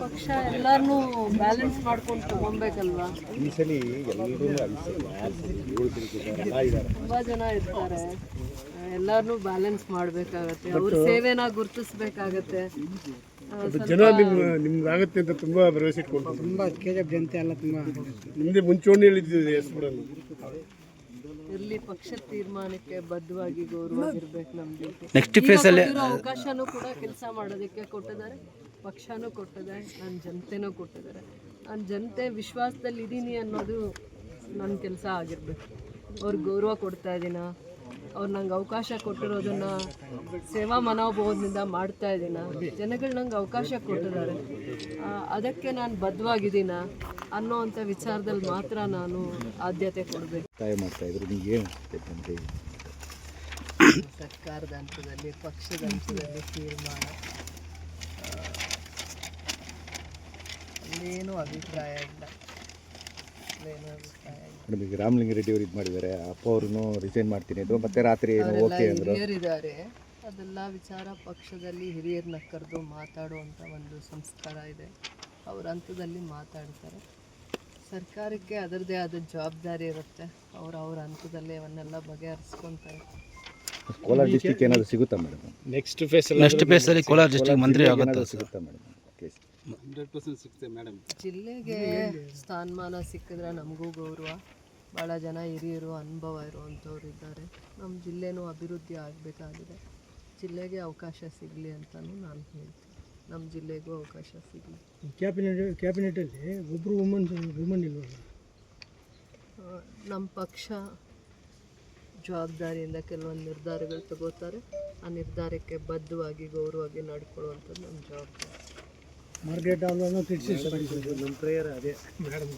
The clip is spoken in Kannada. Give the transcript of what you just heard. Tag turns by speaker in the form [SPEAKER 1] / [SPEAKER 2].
[SPEAKER 1] ಪಕ್ಷ ಎಲ್ಲರನ್ನೂ ಬ್ಯಾಲೆನ್ಸ್ ಮಾಡ್ಕೊಂಡು ತಗೊಬೇಕಲ್ವಾ.
[SPEAKER 2] ಈ ಸಲ ಎಲ್ಲರೂ
[SPEAKER 1] ತುಂಬ ಜನ ಇರ್ತಾರೆ, ಎಲ್ಲರನ್ನೂ ಬ್ಯಾಲೆನ್ಸ್ ಮಾಡಬೇಕಾಗತ್ತೆ, ಅವ್ರ ಸೇವೆನ ಗುರುತಿಸ್ಬೇಕಾಗತ್ತೆ.
[SPEAKER 3] ಜನ ನಿಮ್ದಾಗತ್ತೆ ಅಂತ ತುಂಬಾ ಭರವಸೆ ಇಟ್ಕೊಂಡು
[SPEAKER 4] ತುಂಬ KGF ಜನತೆ ಎಲ್ಲ ತುಂಬ
[SPEAKER 3] ನಿಮ್ದೇ ಮುಂಚೂಣಿ ಹೇಳಿದ್ದೀವಿ ಹೆಸರು
[SPEAKER 1] ಇರ್ಲಿ, ಪಕ್ಷದ ತೀರ್ಮಾನಕ್ಕೆ ಬದ್ಧವಾಗಿ ಗೌರವವಾಗಿರ್ಬೇಕು. ನಮ್ದು
[SPEAKER 5] ನೆಕ್ಸ್ಟ್ ಫೇಸ್ ಅಲ್ಲಿ
[SPEAKER 1] ಅವಕಾಶನೂ ಕೂಡ ಕೆಲಸ ಮಾಡೋದಕ್ಕೆ ಕೊಟ್ಟಿದ್ದಾರೆ, ಪಕ್ಷನೂ ಕೊಟ್ಟಿದೆ, ನನ್ನ ಜನತೆನೂ ಕೊಟ್ಟಿದ್ದಾರೆ. ನಾನು ಜನತೆ ವಿಶ್ವಾಸದಲ್ಲಿ ಇದ್ದೀನಿ ಅನ್ನೋದು ನನ್ನ ಕೆಲಸ ಆಗಿರ್ಬೇಕು. ಅವ್ರಿಗೆ ಗೌರವ ಕೊಡ್ತಾ ಇದ್ದೀನ, ಅವ್ರು ನಂಗೆ ಅವಕಾಶ ಕೊಟ್ಟಿರೋದನ್ನ ಸೇವಾ ಮನೋಭಾವದಿಂದ ಮಾಡ್ತಾ ಇದ್ದೀನ, ಜನಗಳು ನಂಗೆ ಅವಕಾಶ ಕೊಟ್ಟಿದ್ದಾರೆ, ಅದಕ್ಕೆ ನಾನು ಬದ್ಧವಾಗಿದ್ದೀನ ಅನ್ನೋವಂಥ ವಿಚಾರದಲ್ಲಿ ಮಾತ್ರ ನಾನು ಆದ್ಯತೆ ಕೊಡಬೇಕು.
[SPEAKER 2] ಮಾಡ್ತಾ ಇದ್ರು ನಿಮ್ಗೆ
[SPEAKER 1] ಸರ್ಕಾರದ ಹಂತದಲ್ಲಿ, ಪಕ್ಷದ ಹಂತದಲ್ಲಿ ತೀರ್ಮಾನ ಅಲ್ಲೇನೂ ಅಭಿಪ್ರಾಯ ಇಲ್ಲ.
[SPEAKER 2] ಮೇಡಮ್, ಈಗ ರಾಮಲಿಂಗಾರೆಡ್ಡಿ ಅವರು ಇದು ಮಾಡಿದ್ದಾರೆ, ಅಪ್ಪ ಅವ್ರೂ ರಿಸೈನ್ ಮಾಡ್ತೀನಿ ಅದು ಮತ್ತೆ ರಾತ್ರಿ ಓಕೆ ಅಂದರು.
[SPEAKER 1] ಹಿರಿಯರಿದ್ದಾರೆ, ಅದೆಲ್ಲ ವಿಚಾರ ಪಕ್ಷದಲ್ಲಿ ಹಿರಿಯರನ್ನ ಕರೆದು ಮಾತಾಡುವಂಥ ಒಂದು ಸಂಸ್ಕಾರ ಇದೆ. ಅವ್ರ ಹಂತದಲ್ಲಿ ಮಾತಾಡ್ತಾರೆ. ಸರ್ಕಾರಕ್ಕೆ ಅದರದ್ದೇ ಆದ ಜವಾಬ್ದಾರಿ ಇರುತ್ತೆ, ಅವ್ರ ಹಂತದಲ್ಲೇ ಅವನ್ನೆಲ್ಲ ಬಗೆಹರಿಸ್ಕೊತಾರೆ.
[SPEAKER 2] ಕೋಲಾರ ಡಿಸ್ಟಿಕ್ ಏನಾದರೂ ಸಿಗುತ್ತಾ ಮೇಡಮ್?
[SPEAKER 3] ನೆಕ್ಸ್ಟ್
[SPEAKER 5] ಫೇಸಲ್ಲಿ ಕೋಲಾರ ಡಿಸ್ಟ್ರಿಕ್ಟ್ ಮಂತ್ರಿ ಆಗುತ್ತೆ
[SPEAKER 2] ಸಿಗುತ್ತಾ ಮೇಡಮ್?
[SPEAKER 3] 100% ಸಿಗ್ತದೆ ಮೇಡಮ್.
[SPEAKER 1] ಜಿಲ್ಲೆಗೆ ಸ್ಥಾನಮಾನ ಸಿಕ್ಕಿದ್ರೆ ನಮಗೂ ಗೌರವ. ಭಾಳ ಜನ ಹಿರಿಯರು, ಅನುಭವ ಇರುವಂಥವ್ರು ಇದ್ದಾರೆ. ನಮ್ಮ ಜಿಲ್ಲೆನೂ ಅಭಿವೃದ್ಧಿ ಆಗಬೇಕಾಗಿದೆ. ಜಿಲ್ಲೆಗೆ ಅವಕಾಶ ಸಿಗಲಿ ಅಂತಲೂ ನಾನು ಹೇಳ್ತೀನಿ. ನಮ್ಮ ಜಿಲ್ಲೆಗೂ ಅವಕಾಶ ಸಿಗಲಿ.
[SPEAKER 4] ಕ್ಯಾಬಿನೆಟಲ್ಲಿ ಒಬ್ಬರು ವುಮನ್ ಇಲ್ವಲ್ಲ?
[SPEAKER 1] ನಮ್ಮ ಪಕ್ಷ ಜವಾಬ್ದಾರಿಯಿಂದ ಕೆಲವೊಂದು ನಿರ್ಧಾರಗಳು ತಗೋತಾರೆ. ಆ ನಿರ್ಧಾರಕ್ಕೆ ಬದ್ಧವಾಗಿ ಗೌರವವಾಗಿ ನಡ್ಕೊಳ್ಳುವಂಥದ್ದು ನಮ್ಮ ಜವಾಬ್ದಾರಿ.
[SPEAKER 4] ಮಾರ್ಗ್ರೆಟ್ ಅವರನ್ನು ತಿಳಿಸಿ
[SPEAKER 3] ನಮ್ಮ ಪ್ರೇಯರ್ ಅದೇ ಮೇಡಮ್.